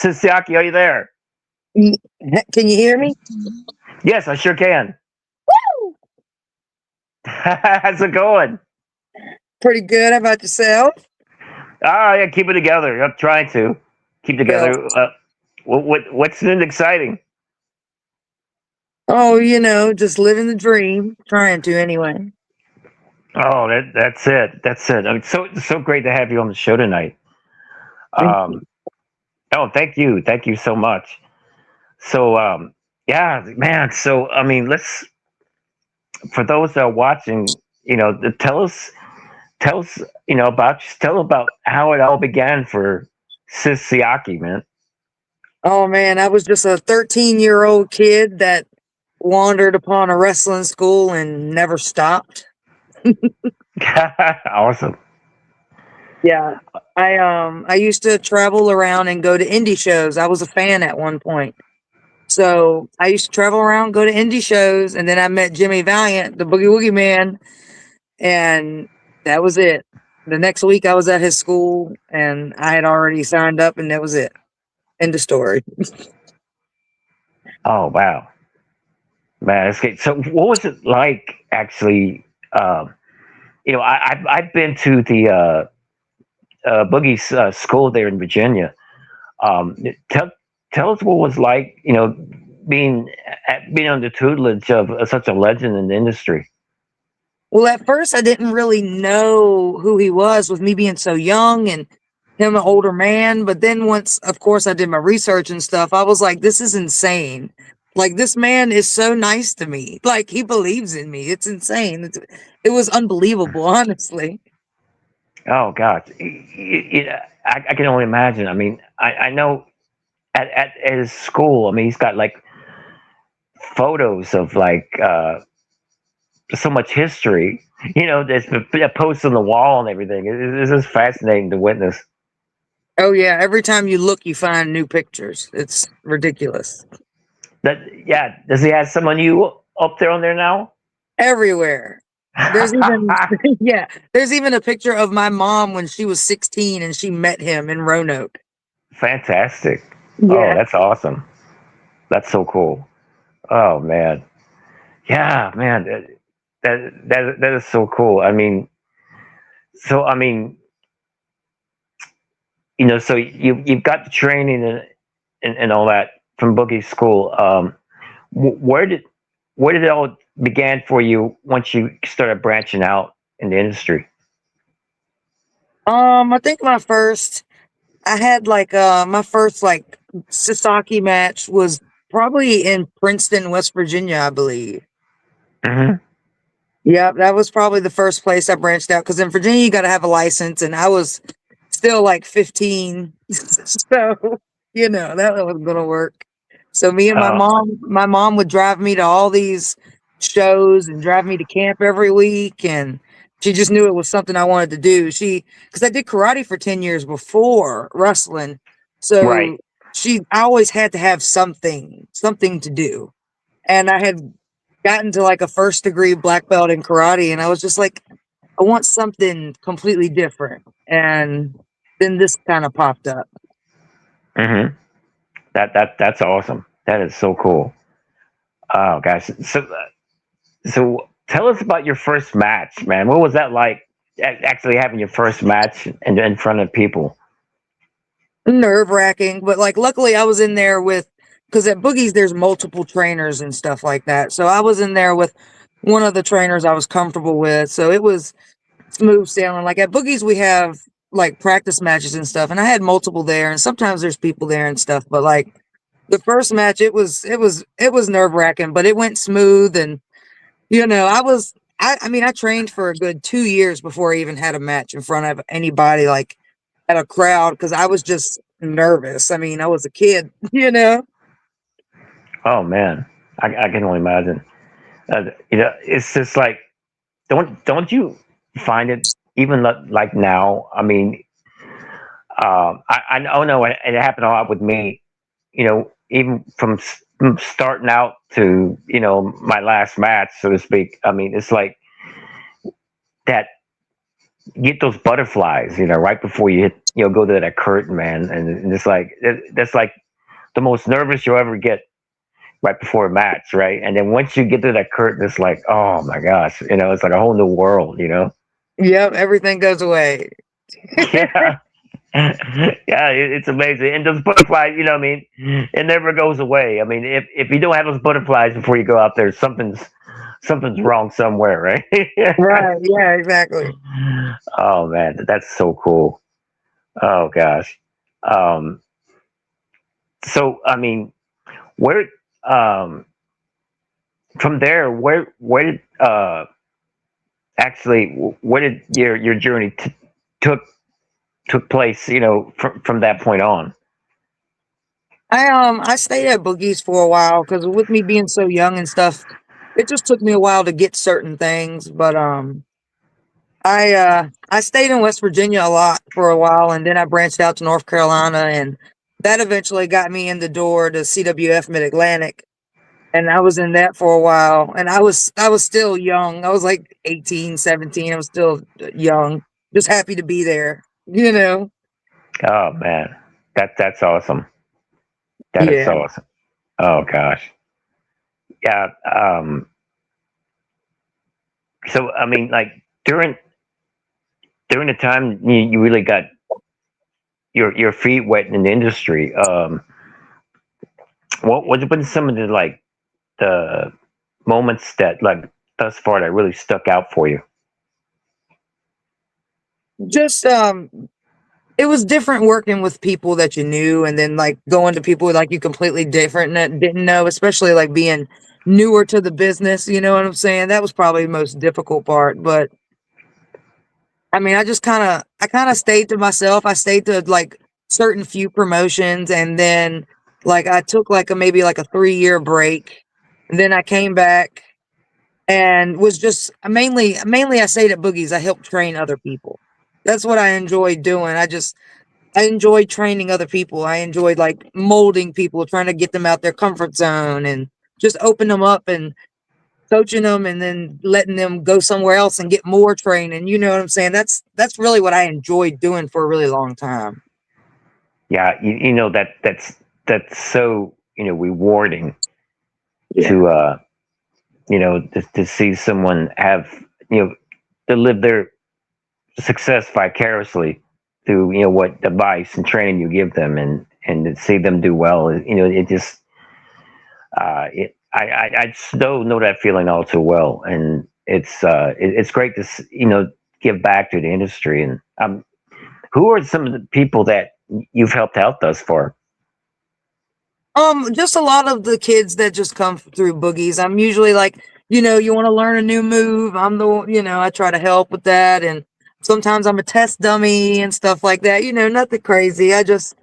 Sisake, are you there? Y- Can you hear me? Yes, I sure can. Woo! How's it going? Pretty good. How about yourself? Ah, yeah, keep it together. I'm trying to keep Well, together. What's new and exciting? oh, just living the dream. Trying to anyway. Oh, that's it. That's it. I mean, so great to have you on the show tonight. Thank you. Um, oh, thank you so much. So, yeah, man. So, I mean, let's for those that are watching, tell us, tell about how it all began for Sis Siaki, man. Oh man, I was just a 13-year-old kid that wandered upon a wrestling school and never stopped. Awesome. Yeah. I used to travel around and go to indie shows. I was a fan at one point. So I used to travel around, go to indie shows, and then I met Jimmy Valiant, the Boogie Woogie Man, and that was it. The next week I was at his school and I had already signed up and that was it. End of story. Oh wow, man, that's great. So, what was it like actually? Um, I've been to the Boogie's school there in Virginia. Um, tell tell us what it was like, being being under tutelage of such a legend in the industry. Well, at first I didn't really know who he was with me being so young and him an older man. But then once, of course, I did my research and stuff, I was like, this is insane. Like, this man is so nice to me. Like, he believes in me. It's insane. It was unbelievable, honestly. Oh God, I can only imagine. I mean, I know at his school. I mean, he's got like photos of like so much history. There's posts on the wall and everything. It's just fascinating to witness. Oh, yeah. Every time you look, you find new pictures. It's ridiculous. That yeah. Does he have someone you up there on there now? Everywhere. There's even yeah, there's even a picture of my mom when she was 16 and she met him in Roanoke. Fantastic. Oh, Yeah. that's awesome. That's so cool. Oh man. Yeah, man. That is so cool. I mean, I mean, so you've got the training and all that from Boogie School. Where did it all began for you once you started branching out in the industry? I think I had like my first like Sisake match was probably in Princeton, West Virginia, I believe. Hmm. Yeah, that was probably the first place I branched out because in Virginia you got to have a license, and I was still like 15, so that was gonna work. So me and Oh, my mom would drive me to all these shows and drive me to camp every week, and she just knew it was something I wanted to do. Because I did karate for 10 years before wrestling, right. so I always had to have something to do, and I had gotten to like a first degree black belt in karate, and I was just like, I want something completely different. And then this kind of popped up. Hmm. That's awesome. That is so cool. Oh gosh. So tell us about your first match, man. What was that like? Actually having your first match in front of people. Nerve wracking, but like luckily I was in there with because at Boogie's there's multiple trainers and stuff like that. So I was in there with one of the trainers I was comfortable with. So it was smooth sailing. Like at Boogie's we have like practice matches and stuff, and I had multiple there, and sometimes there's people there and stuff. But like the first match, it was nerve wracking, but it went smooth, and I mean I trained for a good 2 years before I even had a match in front of anybody like at a crowd because I was just nervous. I mean I was a kid, Oh man, I can only imagine. It's just like don't you find it even like now? I mean, I oh no, and it happened a lot with me. Even from starting out to my last match, so to speak. I mean, it's like that get those butterflies, right before you hit, go to that curtain, man, and it's like that's like the most nervous you'll ever get right before a match, right? And then once you get to that curtain, it's like, oh my gosh, it's like a whole new world. Yep, everything goes away. Yeah. Yeah, it's amazing. And those butterflies, I mean, it never goes away. I mean, if you don't have those butterflies before you go out there, something's wrong somewhere, right? Right. Yeah, exactly. Oh man, that's so cool. Oh gosh. Um, so I mean, where um from there, where did actually where did your journey took took place? From that point on. I stayed at Boogie's for a while because with me being so young and stuff, it just took me a while to get certain things. But I stayed in West Virginia a lot for a while, and then I branched out to North Carolina, and that eventually got me in the door to CWF Mid Atlantic, and I was in that for a while, and I was still young. I was like 18, 17. I was still young, just happy to be there. You know? Oh man, that's awesome. That is Yeah. so awesome. Oh gosh. Yeah. So I mean, like during the time you really got your feet wet in the industry. What have been some of the moments that thus far that really stuck out for you? Just it was different working with people that you knew and then like going to people like you completely different that didn't know, especially like being newer to the business, you know what I'm saying? That was probably the most difficult part. But I mean, I kind of stayed to myself. I stayed to like certain few promotions and then like I took like a maybe like a 3-year break. And then I came back and was just mainly I stayed at Boogie's. I helped train other people. That's what I enjoyed doing. I enjoyed training other people. I enjoyed like molding people, trying to get them out their comfort zone and just open them up and coaching them and then letting them go somewhere else and get more training. You know what I'm saying? That's really what I enjoyed doing for a really long time. Yeah, that's so rewarding Yeah. to to see someone have to live their success vicariously through what advice and training you give them, and to see them do well. It just I still know that feeling all too well, and it's great to give back to the industry. And who are some of the people that you've helped out thus far? Just a lot of the kids that just come through Boogies. I'm usually like, you want to learn a new move. I'm I try to help with that. And sometimes I'm a test dummy and stuff like that. Nothing crazy. I just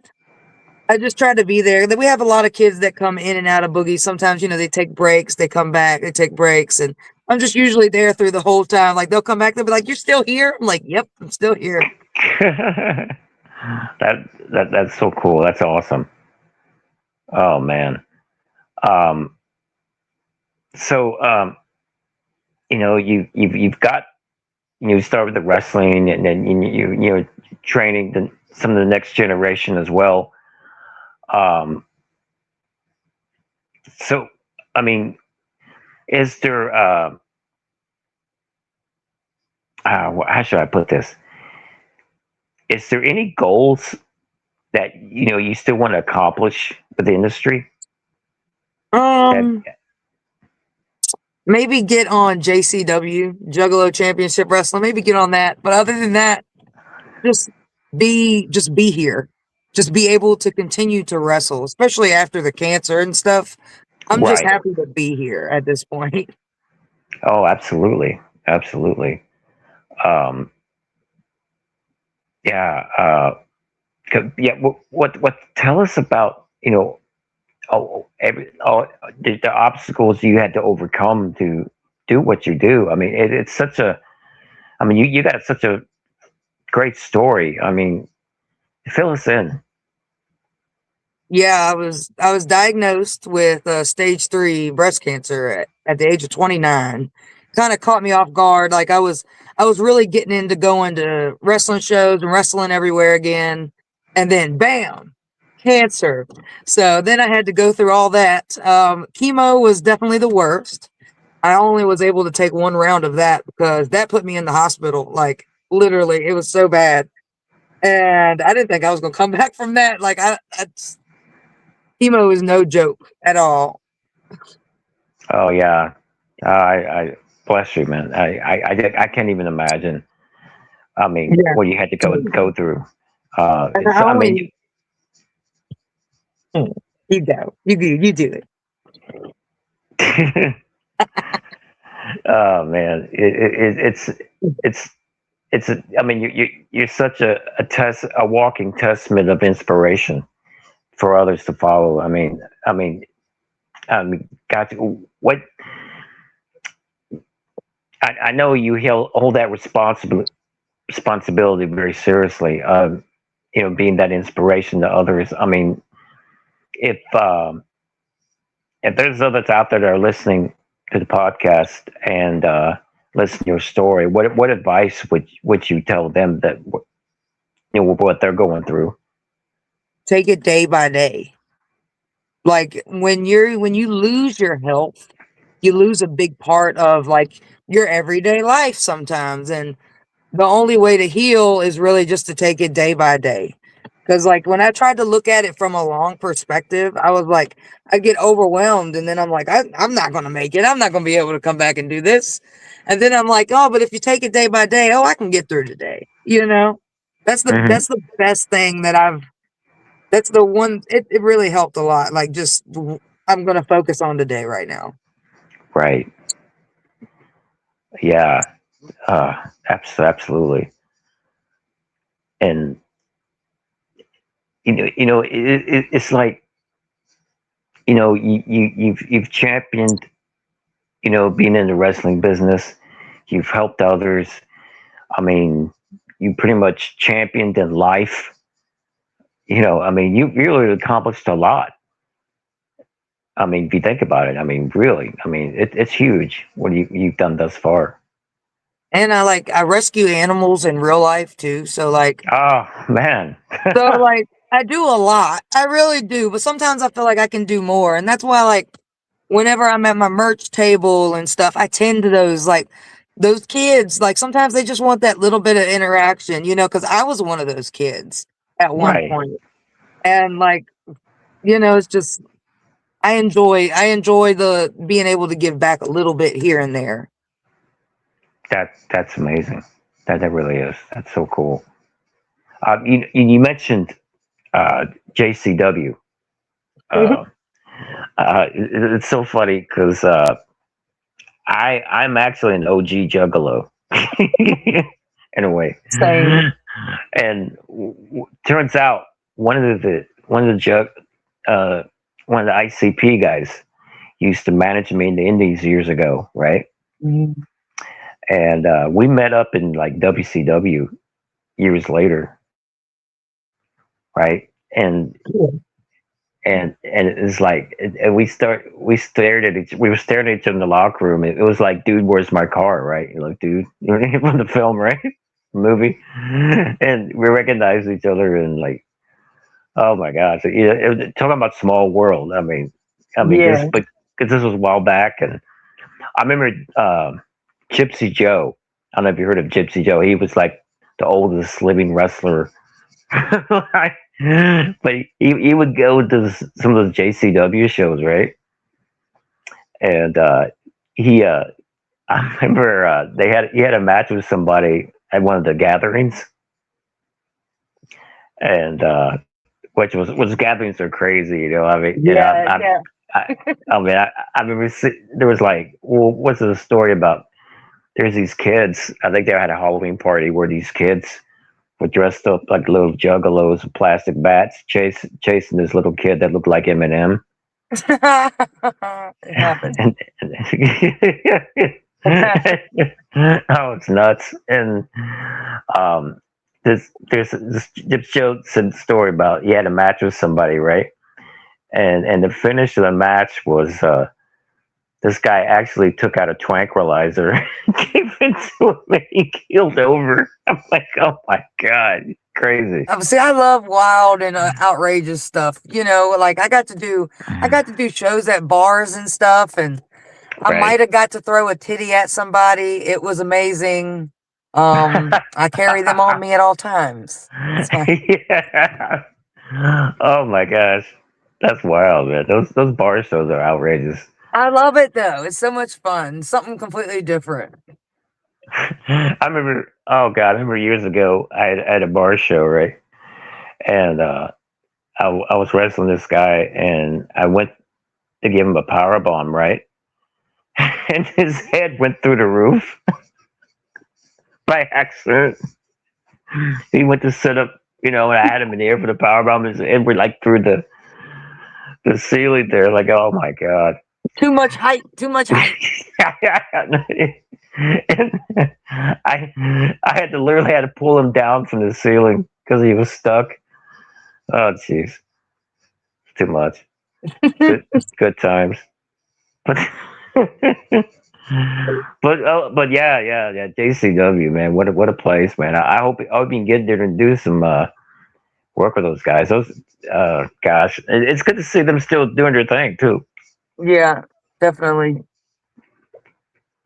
try to be there. Then we have a lot of kids that come in and out of Boogie. Sometimes, they take breaks, they come back, they take breaks, and I'm just usually there through the whole time. Like they'll come back, they'll be like, "You're still here?" I'm like, "Yep, I'm still here." that that's so cool. That's awesome. Oh man. Um, so you've got you start with the wrestling, and then you're training some of the next generation as well. Um, so I mean, is there how should I put this? Is there any goals that you still want to accomplish with the industry? That Um, Maybe get on JCW, Juggalo Championship Wrestling. Maybe get on that. But other than that, just just be here. Just be able to continue to wrestle, especially after the cancer and stuff. I'm just right? happy to be here at this point. Oh, absolutely, absolutely. Um, yeah, yeah. What? Tell us about the obstacles you had to overcome to do what you do. I mean, it's such a. I mean, you got such a great story. I mean, fill us in. Yeah, I was diagnosed with stage 3 breast cancer at the age of 29. kind of caught me off guard. Like I was really getting into going to wrestling shows and wrestling everywhere again. And then bam, cancer. So then I had to go through all that. Chemo was definitely the worst. I only was able to take one round of that because that put me in the hospital. Like literally, it was so bad. And I didn't think I was gonna come back from that. Like chemo is no joke at all. Oh yeah. I bless you, man. I can't even imagine. I mean, Yeah. what you had to go through. And It's. I I mean, only you go. You do it. oh man, it's I mean, you're such a walking testament of inspiration for others to follow. God, what I know you hold that responsibility very seriously. Being that inspiration to others. I mean, if if there's others out there that are listening to the podcast and listen to your story, what advice would you tell them that what they're going through? Take it day by day. Like when you lose your health, you lose a big part of like your everyday life sometimes. And the only way to heal is really just to take it day by day. Because like when I tried to look at it from a long perspective, I was like, I get overwhelmed, and then I'm like, I'm not gonna make it. I'm not gonna be able to come back and do this. And then I'm like, oh, but if you take it day by day, oh, I can get through today. You know, Hmm. that's the best thing that I've. That's the one. It really helped a lot. Like just I'm gonna focus on today right now. Right. Yeah. Uh, Absolutely. And it's like you've championed being in the wrestling business. You've helped others. I mean, you pretty much championed in life. I mean, you really accomplished a lot. I mean, if you think about it, I mean, really, I mean, it's huge what you've done thus far. And I rescue animals in real life too. Oh man. So like I do a lot. I really do, but sometimes I feel like I can do more. And that's why like whenever I'm at my merch table and stuff, I tend to those kids. Like sometimes they just want that little bit of interaction, because I was one of those kids at one Right. point. And like, it's just I enjoy the being able to give back a little bit here and there. That's amazing. That really is. That's so cool. You mentioned JCW. Uh, it's so funny because I'm actually an OG Juggalo in a way, Same. and turns out one of the uh, one of the ICP guys used to manage me in the Indies years ago, right? Mhm. And we met up in like WCW years later, right? And it's like and we were staring at each other in the locker room. It was like, dude, where's my car? Right? You're like, dude, you're from the film, right? Movie, and we recognized each other and like, oh my gosh, talking about small world. Yeah. But because this was a while back, and I remember Gypsy Joe. I don't know if you heard of Gypsy Joe. He was like the oldest living wrestler. Right? But he would go to some of those JCW shows, right? And he, I remember he had a match with somebody at one of the gatherings, and which was gatherings are crazy, you know. I mean, and Yeah, yeah. I, I remember there was like, well, what's the story about? There's these kids. I think they had a Halloween party where these kids were dressed up like little juggalos with plastic bats, chasing this little kid that looked like Eminem. It happens. and, oh, it's nuts. And um, this Joe said the story about he had a match with somebody, right? And the finish of the match was this guy actually took out a tranquilizer, gave it to him, and he keeled over. I'm like, oh my god, crazy. See, I love wild and outrageous stuff. You know, like I got to do shows at bars and stuff, and I Right. might have got to throw a titty at somebody. It was amazing. I carry them on me at all times. It's fine. Yeah. Oh my gosh, that's wild, man. Those bar shows are outrageous. I love it though. It's so much fun. Something completely different. I remember. Oh god, I remember years ago. I had a bar show, right, and I was wrestling this guy, and I went to give him a power bomb, right, and his head went through the roof by accident. He went to sit up, and I had him in the air for the power bomb, and his head went like through the ceiling there. Like, oh my god. Too much height. Too much height. And I had to literally had to pull him down from the ceiling because he was stuck. Oh jeez, too much. Good, good times. But but yeah. JCW, man, what a place, man. I hope we can get there and do some work with those guys. Those gosh, it's good to see them still doing their thing too. Yeah, definitely.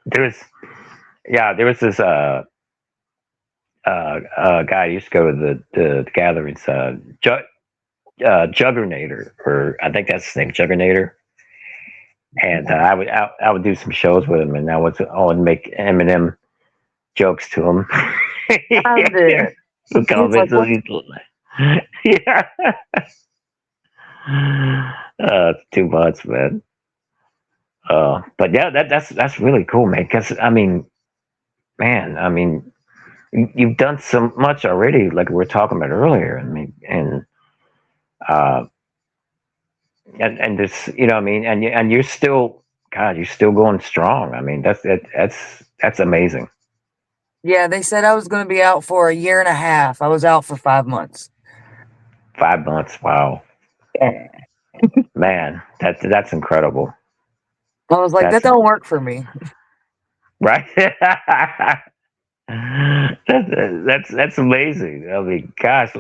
There's there was this guy who used to go to the gatherings, Juggernator, or I think that's his name, Juggernator. And I would do some shows with him, and I would make Eminem jokes to him. I did. He's like, what? Yeah, it's too much, man. But yeah, that's really cool, man. Because I mean, man, I mean, you've done so much already, like we were talking about earlier. I mean, uh, and this, what I mean, and you're still, God, you're still going strong. I mean, that's amazing. Yeah, they said I was going to be out for a year and a half. I was out for 5 months. 5 months, wow, Yeah. man, that's incredible. I was like, that That's don't work for me. right. That's amazing. I mean, gosh,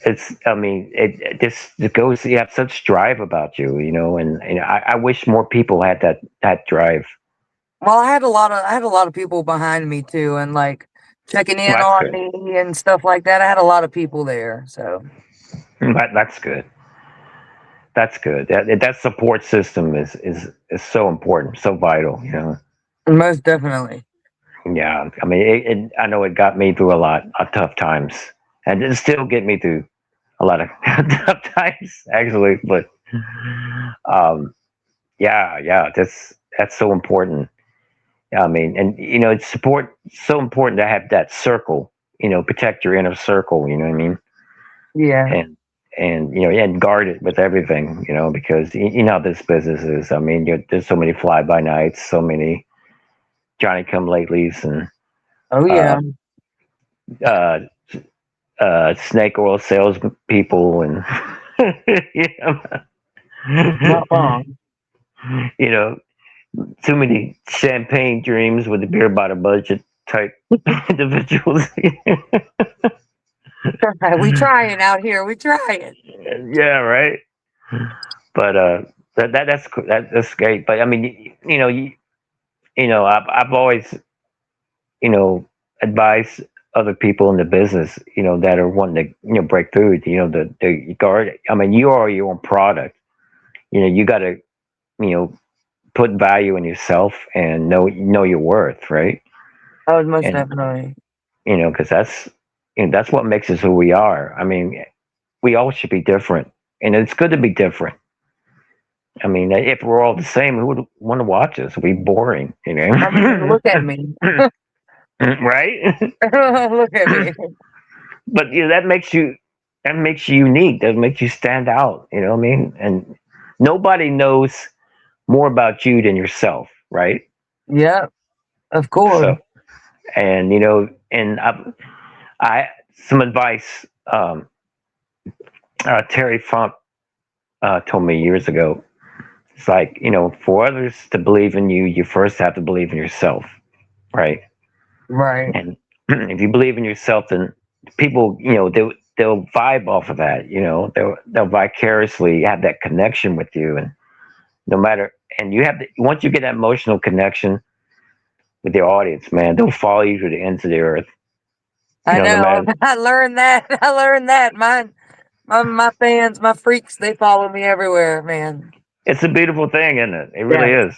it's I mean, it just it goes. You have such drive about you, and I wish more people had that drive. Well, I had a lot of people behind me too, and like checking Well, in that's on good. me and stuff like that. I had a lot of people there, so That's good. That's good. That support system is so important, so vital. most definitely. Yeah. I mean, I know it got me through a lot of tough times, and it still get me through a lot of tough times, actually. But um, yeah, that's so important. I mean, and it's so important to have that circle. Protect your inner circle. You know what I mean? Yeah. And and guard it with everything. Because you know how this business is. I mean, there's so many fly by nights, so many Johnny come latelys, and Oh uh, yeah. uh, snake oil salespeople, and you Not know, wrong. you know, too many champagne dreams with the beer by the budget type individuals. We trying out here. We trying. Yeah, right. But that's great. But I mean, I've always advised other people in the business, that are wanting to break through. The guard. I mean, you are your own product. You got to you know put value in yourself and know your worth, right? Oh, most And definitely. because that's what makes us who we are. I mean, we all should be different, and it's good to be different. I mean, if we're all the same, who would want to watch us? It'd be boring, I mean, look at me. right? Look at me. But that makes you unique. That makes you stand out. You know what I mean? And nobody knows more about you than yourself, right? Yeah, of course. So, and I some advice. Terry Funk told me years ago. It's like, for others to believe in you, you first have to believe in yourself, right? Right. And if you believe in yourself, then people, they'll vibe off of that. They'll vicariously have that connection with you, and no matter, and you have once you get that emotional connection with your audience, man, they'll follow you to the ends of the earth. I No know. matter. I learned that. I learned that. My fans, my freaks, they follow me everywhere, man. It's a beautiful thing, isn't it? It Yeah, really is.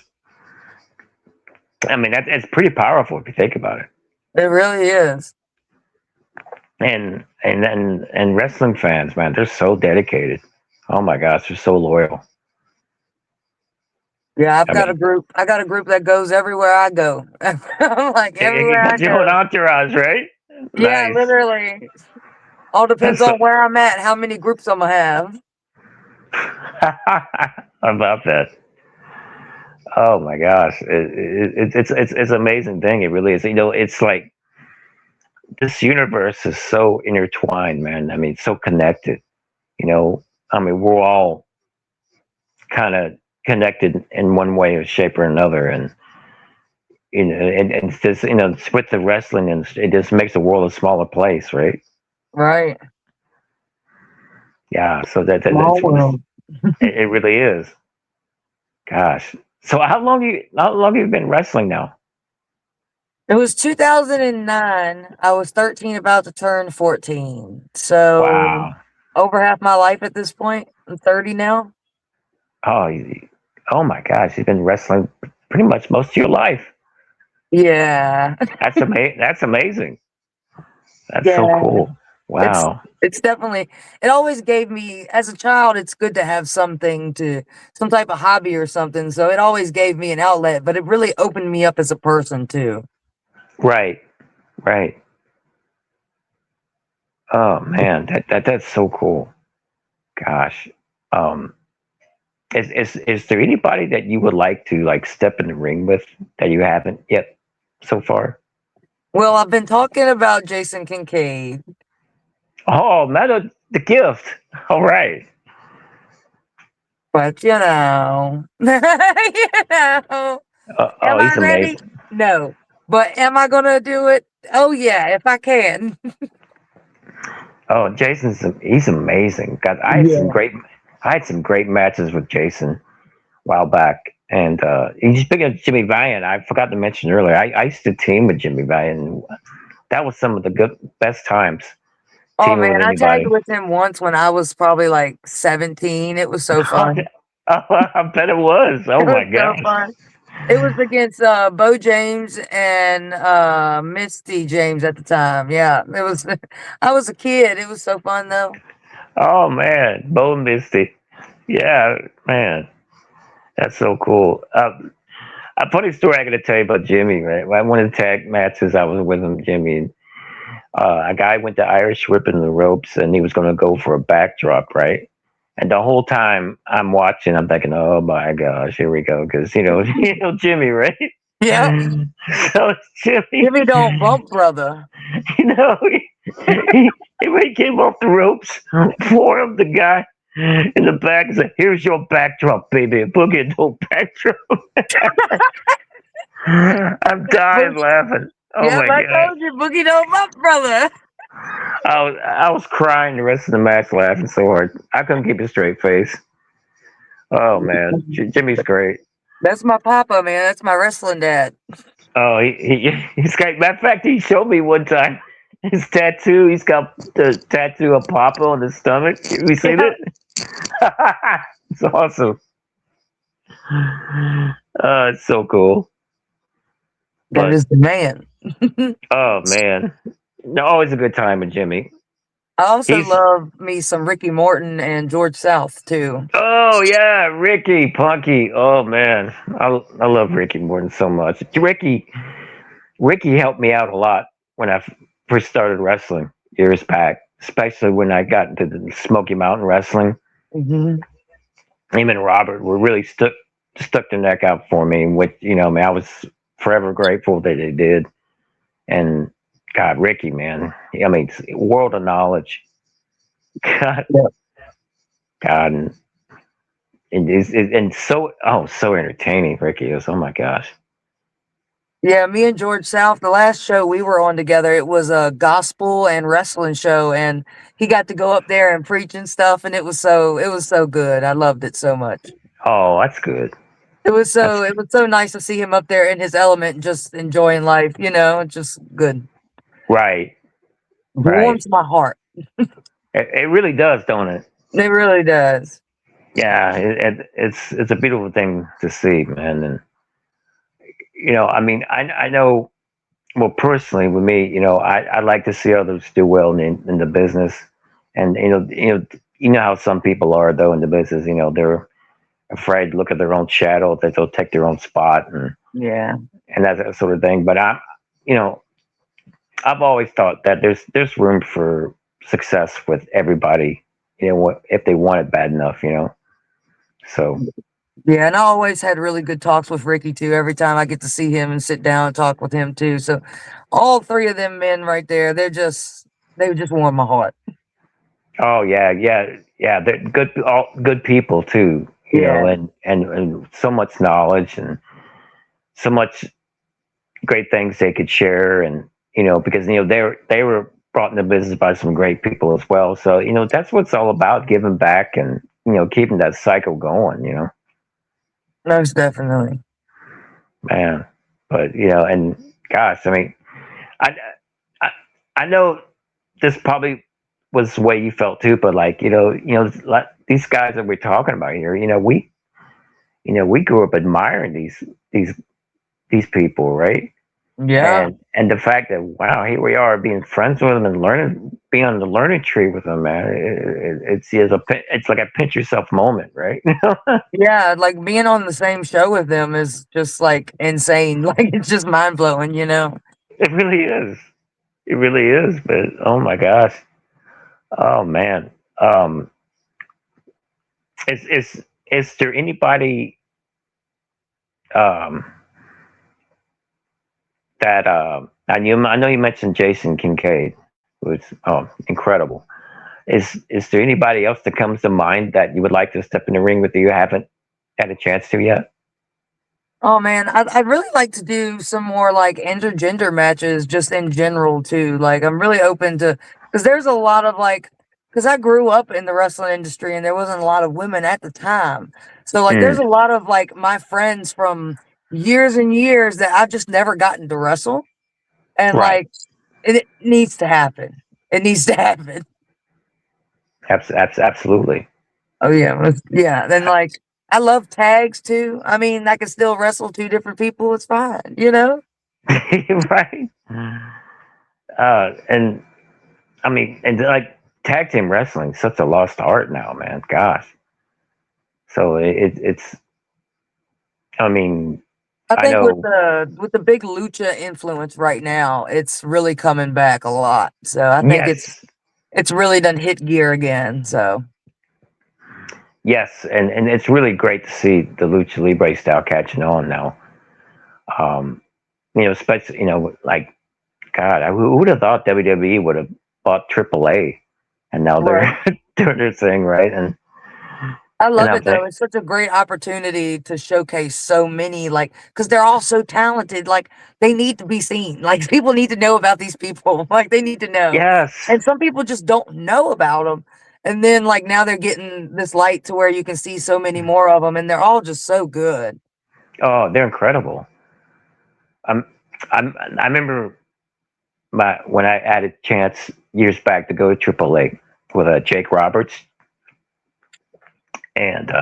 I mean, it's pretty powerful if you think about it. it really is. And wrestling fans, man, they're so dedicated. Oh my gosh, they're so loyal. Yeah, I've I got a mean, group. I got a group that goes everywhere I go. I'm like you everywhere I got your own go. entourage, right? Yeah, Nice. literally. All depends That's so. on where I'm at, how many groups I'm gonna have. I love that. Oh my gosh, it's an amazing thing. It really is. It's like this universe is so intertwined, man. I mean, so connected. You know, I mean, we're all kind of connected in one way or shape or another, and and it's just it's with the wrestling, and it just makes the world a smaller place, right? Right. Yeah. So Small that's what world. it really is. Gosh. So how long have you been wrestling now? It was 2009. I was 13, about to turn 14. So Wow. over half my life at this point. I'm 30 now. Oh, oh my gosh, you've been wrestling pretty much most of your life. Yeah. That's amazing. That's so Yeah. cool. It's Wow. it's definitely, it always gave me, as a child, it's good to have some type of hobby or something. So it always gave me an outlet, but it really opened me up as a person too. Right. Right. Oh man, that's so cool. Gosh. Um, is there anybody that you would like to like step in the ring with that you haven't yet so far? Well, I've been talking about Jason Kincaid, Oh, Metal the Gift. All right. but you know, Oh, am I he's ready? amazing. No. But am I gonna do it? Oh yeah, if I can. Oh, he's amazing. God, Yeah. I had some great matches with Jason a while back. And speaking of Jimmy Valiant, I forgot to mention earlier. I used to team with Jimmy Valiant. That was some of the best times Oh teaming with man, I tagged anybody. with him once when I was probably like 17. It was so Oh, fun. I bet it was. It Oh was my so gosh. fun. It was against Bo James and Misty James at the time. Yeah, it was. I was a kid. It was so fun though. Oh man, Bo Misty. Yeah, man, that's so cool. A funny story I got to tell you about Jimmy. Right, one of the tag matches I was with him, Jimmy. And, a guy went to Irish whipping the ropes, and he was going to go for a backdrop, right? And the whole time I'm watching, I'm thinking, "Oh my gosh, here we go," because Jimmy, right? Yeah, So Jimmy, Jimmy don't bump, brother. you know, when he came off the ropes, for the guy in the back and said, "Here's your backdrop, baby. Boogie, no backdrop." I'm dying laughing. Oh Yep, my I god. told you, Boogie don't bump, brother. I was crying the rest of the match laughing so hard. I couldn't keep a straight face. Oh man. Jimmy's great. That's my papa, man. That's my wrestling dad. Oh, he's great. Matter of fact, he showed me one time his tattoo. He's got the tattoo of Papa on his stomach. Have you seen Yeah, it? It's awesome. It's so cool. that But is the man. oh man, no, always a good time with Jimmy. I also He's love me some Ricky Morton and George South too. oh yeah, Ricky Punky. Oh man, I love Ricky Morton so much. Ricky helped me out a lot when I first started wrestling years back, especially when I got into the Smoky Mountain Wrestling. Hmm. Him and Robert were really stuck their neck out for me, which I was forever grateful that they did. And God, Ricky, man, I mean, world of knowledge. God, Yeah. God, and and so so entertaining. Ricky is, oh my gosh. Yeah, me and George South, the last show we were on together, it was a gospel and wrestling show, and he got to go up there and preach and stuff, and it was so good. I loved it so much. Oh, that's good. That's It was so nice to see him up there in his element, just enjoying life, just good. right, right. Warms my heart. It really does, don't it? It really does. Yeah, it's a beautiful thing to see, man. And I mean, I know. Well, personally, with me, I like to see others do well in the business, and you know how some people are though in the business. They're afraid to look at their own shadow, that they'll take their own spot, Yeah. and that sort of thing. But you know, I've always thought that there's room for success with everybody. If they want it bad enough. So Yeah, and I always had really good talks with Ricky too. Every time I get to see him and sit down and talk with him too. So all three of them men right there, they just warm my heart. oh yeah, yeah, yeah. They're good, all good people too. Yeah. And so much knowledge and so much great things they could share, and because they were brought into business by some great people as well. So that's what it's all about, giving back and keeping that cycle going. Most definitely. Man. But and gosh, I mean, I I, I know this probably was the way you felt too, but like like these guys that we're talking about here, we grew up admiring these these people, right? Yeah. And the fact that wow, here we are being friends with them and learning, being on the learning tree with them, man. It's like a pinch yourself moment, right? Yeah, like being on the same show with them is just like insane. Like it's just mind blowing. It really is. It really is. But oh my gosh, oh man, um, is there anybody um that I know you mentioned Jason Kincaid, who's incredible. Is there anybody else that comes to mind that you would like to step in the ring with that you haven't had a chance to yet? Oh man, I'd really like to do some more like intergender matches just in general too. Like I'm really open to because there's a lot of like because I grew up in the wrestling industry and there wasn't a lot of women at the time. So like there's Mm, a lot of like my friends from years and years that I've just never gotten to wrestle. And right. like it needs to happen. It needs to happen. Absolutely. Oh yeah, yeah. Then like I love tags too. I mean, I can still wrestle two different people. It's fine. Right. And I mean, and like tag team wrestling, such a lost art now, man. Gosh. So it's. I mean, I I think with know. the big lucha influence right now, it's really coming back a lot. So I think it's Yes, it's really done hit gear again. So yes, and it's really great to see the lucha libre style catching on now. Um, especially like God, who would have thought WWE would have bought AAA, and now right. they're doing their thing, right? I And love I'm it though. saying, It's such a great opportunity to showcase so many, like, because they're all so talented. Like, they need to be seen. Like, people need to know about these people. Like, they need to know. yes, And some people just don't know about them. And then, like, now they're getting this light to where you can see so many more of them, and they're all just so good. oh, they're incredible. I'm, I remember when I had a chance years back to go to AAA with Jake Roberts, and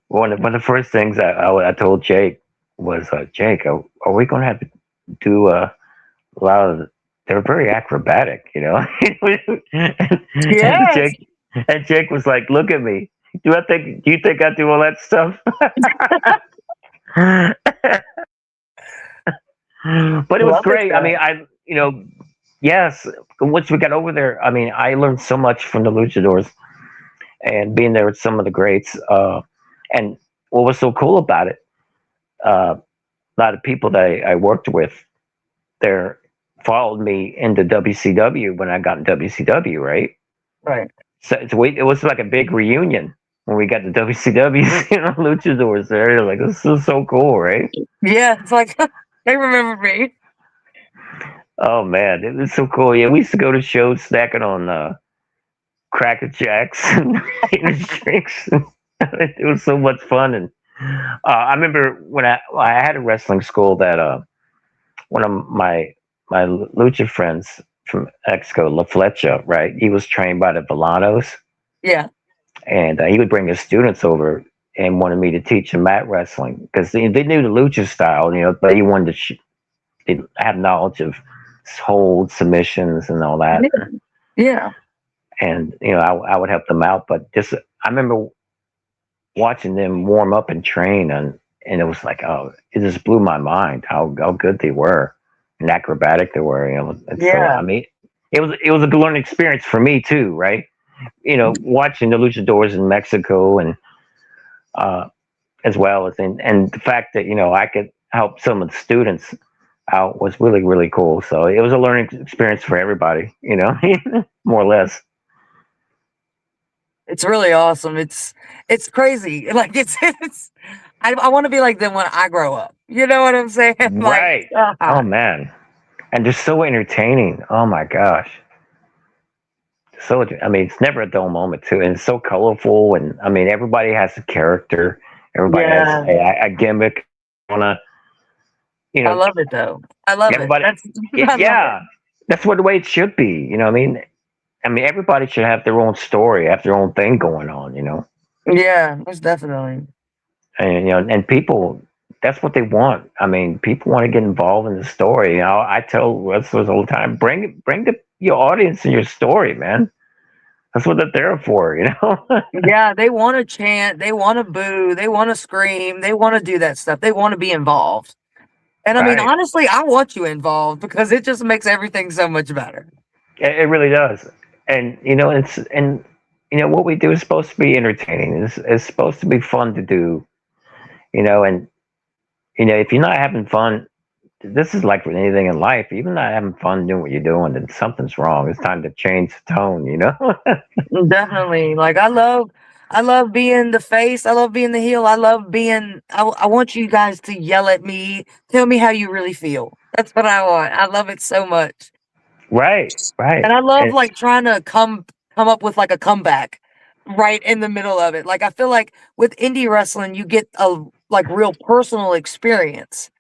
one of the first things I told Jake was, Jake, are we going to have to do a lot of? They're very acrobatic, and Yes. Jake was like, "Look at me. Do you think I do all that stuff?" But it was Love it great. I mean, though. yes. Once we got over there, I mean, I learned so much from the luchadors and being there with some of the greats. And what was so cool about it, a lot of people that I worked with there followed me into WCW when I got in WCW, right? Right. So it was like a big reunion. when we got the WCW, luchadors there. They're like, this is so cool, right? Yeah, it's like they remember me. Oh man, it was so cool. Yeah, we used to go to shows snacking on Cracker Jacks and eating drinks. It was so much fun. And I remember when I had a wrestling school that one of my lucha friends from Mexico, La Flecha, right? He was trained by the Villanos, Yeah. and he would bring his students over and wanted me to teach them mat wrestling because they knew the lucha style, but he wanted to have knowledge of hold submissions and all that. Yeah. Yeah. And I would help them out, but just I remember watching them warm up and train, and it was like, oh, it just blew my mind how good they were and acrobatic they were. And so Yeah. I mean, it was a learning experience for me too, right? Watching the luchadors in Mexico and uh, as well as and the fact that I could help some of the students out was really really cool. So it was a learning experience for everybody, more or less. It's really awesome. It's crazy. Like it's I want to be like them when I grow up. You know what I'm saying? Like Right. Oh man, and they're so entertaining. Oh my gosh. So I mean, it's never a dull moment too, and it's so colorful. And I mean, everybody has a character. Everybody has yeah. a gimmick. Wanna you I know love it though. I love it. everybody? That's I love it. Yeah, that's what the way it should be. I mean, everybody should have their own story, have their own thing going on. Yeah, most definitely. And and people. That's what they want. I mean, people want to get involved in the story. I tell wrestlers all the time, bring your audience in your story, man. That's what they're there for. Yeah, they want to chant, they want to boo, they want to scream, they want to do that stuff. They want to be involved. And I mean, Right. honestly, I want you involved because it just makes everything so much better. It really does. And what we do is supposed to be entertaining. It's supposed to be fun to do. And if you're not having fun, this is like with anything in life. If you're not having fun doing what you're doing, then something's wrong. It's time to change the tone. Definitely. Like I love being the face. I love being the heel. I love being I want you guys to yell at me. Tell me how you really feel. That's what I want. I love it so much. Right. Right. And I love And, like trying to come up with like a comeback right in the middle of it. Like I feel like with indie wrestling you get a like real personal experience.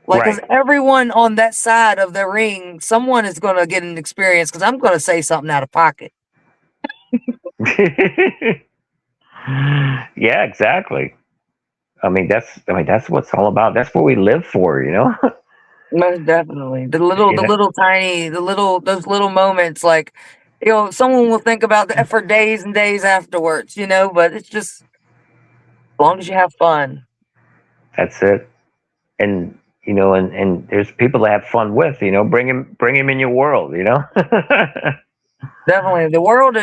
Like cuz right. everyone on that side of the ring, someone is going to get an experience cuz I'm going to say something out of pocket. Yeah. Exactly. I mean that's what it's all about. That's what we live for. Most definitely. you The know? little tiny, the little those little moments like someone will think about that for days and days afterwards, but it's just as long as you have fun. That's it. And there's people to have fun with. Bring him in your world. Definitely. The world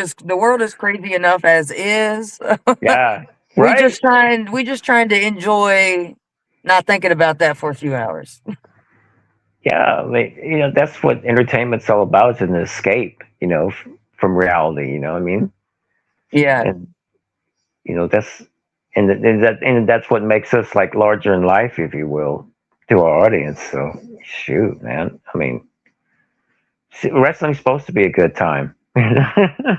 is crazy enough as is. Yeah. we Right. just trying to enjoy not thinking about that for a few hours. Yeah. I mean, that's what entertainment's all about. It's an escape. From reality. You know what I mean? Yeah, And that's and that's what makes us like larger in life, if you will, to our audience. So shoot, man. I mean, wrestling's supposed to be a good time. I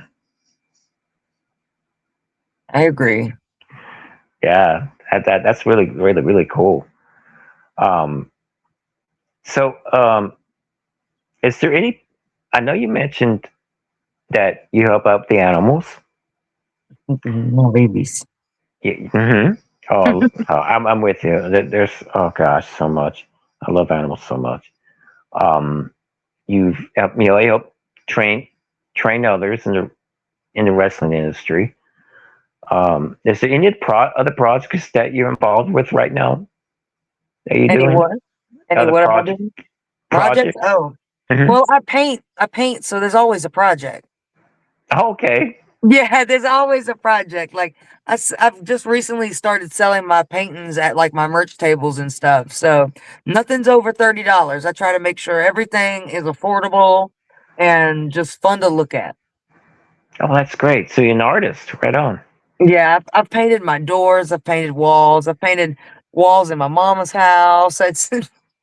agree. Yeah, that's really really really cool. Um, so, is there any? I know you mentioned that you help out the animals. No babies. Yeah, I'm with you. There's oh gosh, so much. I love animals so much. Um, you've helped, you help train train others in the wrestling industry. Is there any other projects that you're involved with right now that you're Any doing? what? Any Other what am I doing? Projects? projects? Oh. Hmm. Well, I paint, so there's always a project. Okay. Yeah, there's always a project. Like I've just recently started selling my paintings at like my merch tables and stuff. So nothing's over $30. I try to make sure everything is affordable and just fun to look at. Oh, that's great. So you're an artist. Right on. Yeah, I've painted my doors, I've painted walls, I've painted walls in my mama's house. It's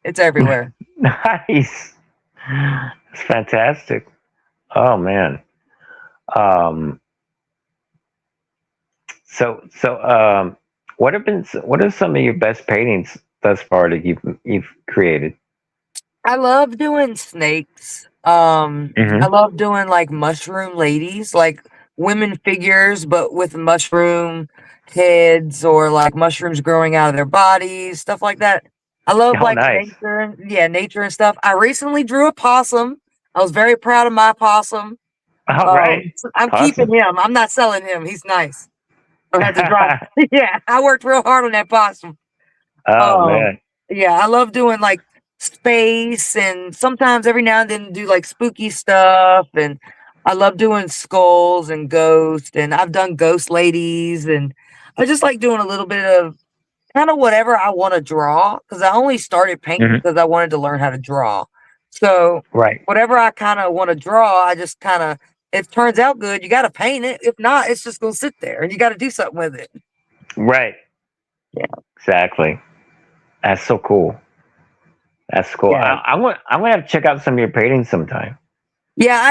it's everywhere. Nice. It's fantastic. Oh man. Um, so what are some of your best paintings thus far that you've created? I love doing snakes. I Hmm. love doing like mushroom ladies, like women figures, but with mushroom heads or like mushrooms growing out of their bodies, stuff like that. I love Oh, like nice. nature, yeah, nature and stuff. I recently drew a possum. I was very proud of my possum. All right. So I'm keeping Awesome. him. I'm not selling him. He's nice. I had to drop. Yeah, I worked real hard on that possum. Oh Um, man. yeah, I love doing like space and sometimes every now and then do like spooky stuff. And I love doing skulls and ghosts. And I've done ghost ladies. And I just like doing a little bit of kind of whatever I want to draw because I only started painting Hmm. because I wanted to learn how to draw. So Right. whatever I kind of want to draw, I just kind of, if it turns out good, you got to paint it. If not, it's just going to sit there and you got to do something with it. Right. Yeah. Exactly. That's so cool. That's cool. Yeah. I'm gonna have to check out some of your paintings sometime. Yeah,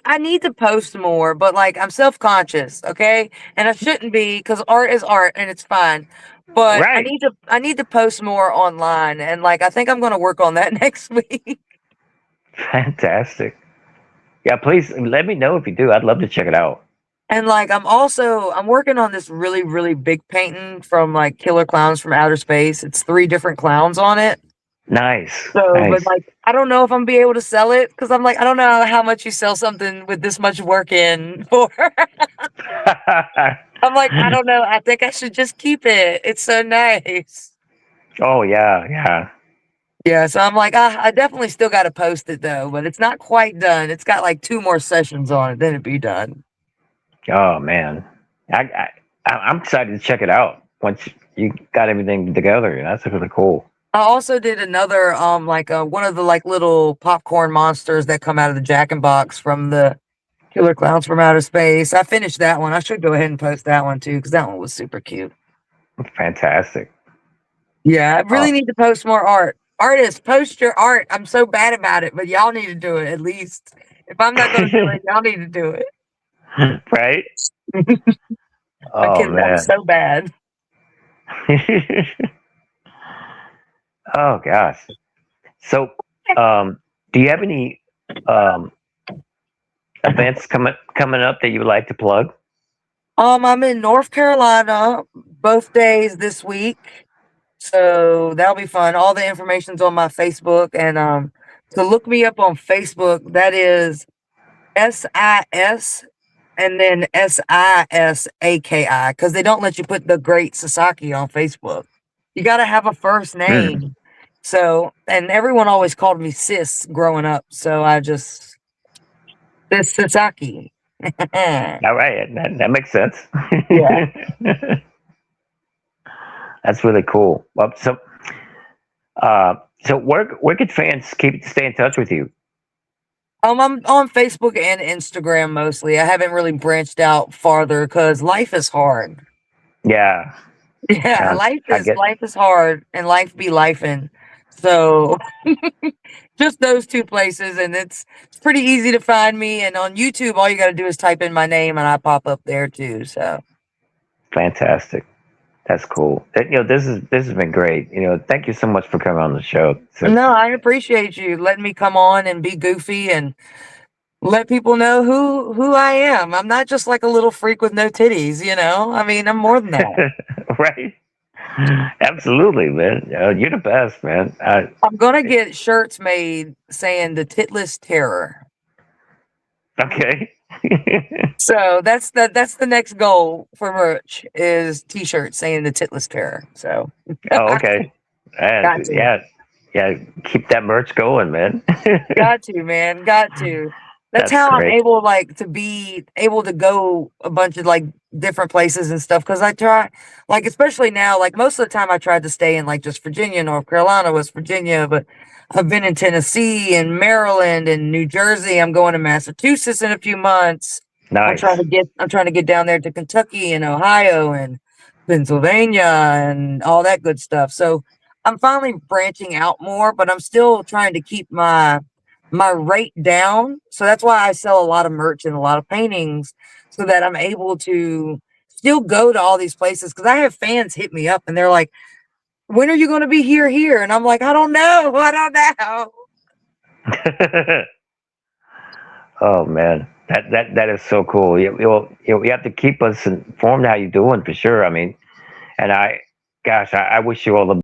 I need to post more, but like I'm self-conscious, okay? And I shouldn't be because art is art and it's fine. But Right. I need to post more online and like I think I'm gonna work on that next week. Fantastic. Yeah, please let me know if you do. I'd love to check it out. And like I'm working on this really, really big painting from like Killer Clowns from Outer Space. It's three different clowns on it. Nice. So, but Nice. like I don't know if I'm be able to sell it because I'm like, I don't know how much you sell something with this much work in for. I'm like, I don't know. I think I should just keep it. It's so nice. Oh yeah, yeah. Yeah, so I'm like, I definitely still got to post it though, but it's not quite done. It's got like two more sessions on it, then it'd be done. Oh man, I'm excited to check it out once you got everything together. That's really cool. I also did another, like one of the like little popcorn monsters that come out of the Jack and Box from the Killer Clowns from Outer Space. I finished that one. I should go ahead and post that one too because that one was super cute. Fantastic. Yeah, I Oh, really need to post more art. Artists, post your art. I'm so bad about it, but y'all need to do it at least. If I'm not going to do it, y'all need to do right. it. Oh Because I'm man. so bad. Oh gosh. So, um, do you have any um, events coming up that you would like to plug? I'm in North Carolina both days this week, so that'll be fun. All the information's on my Facebook, and to look me up on Facebook, that is SIS and then SISAKI because they don't let you put the Great Sasaki on Facebook. You got to have a first Hmm. name. So, and everyone always called me Sis growing up, so I just Sis Sasaki. All right, that makes sense. Yeah. That's really cool. Well, so where could fans stay in touch with you? I'm on Facebook and Instagram mostly. I haven't really branched out farther because life is hard. Yeah, Yeah, I get. life is hard and life be lifing. So just those two places, and it's pretty easy to find me. And on YouTube, all you got to do is type in my name, and I pop up there too. So Fantastic. That's cool. This has been great. Thank you so much for coming on the show. So no, I appreciate you letting me come on and be goofy and let people know who I am. I'm not just like a little freak with no titties, you know. I mean, I'm more than that. right. Absolutely, man. You're the best, man. I'm gonna get shirts made saying the titless terror. Okay. So that's the next goal for merch is t-shirts saying the titless terror. So Oh, okay. got to. Yeah, yeah. Keep that merch going, man. Got to, man. Got to. That's That's how I'm great. able like to be able to go a bunch of like different places and stuff. Cause I try like especially now, like most of the time I tried to stay in like just Virginia, North Carolina, West Virginia, but I've been in Tennessee and Maryland and New Jersey. I'm going to Massachusetts in a few months. Nice. I'm trying to get down there to Kentucky and Ohio and Pennsylvania and all that good stuff. So I'm finally branching out more, but I'm still trying to keep my rate down. So that's why I sell a lot of merch and a lot of paintings so that I'm able to still go to all these places because I have fans hit me up and they're like, when are you going to be here? And I'm like, I don't know. I don't know. Oh man, that is so cool. You have to keep us informed how you're doing for sure. I mean, and gosh, I wish you all the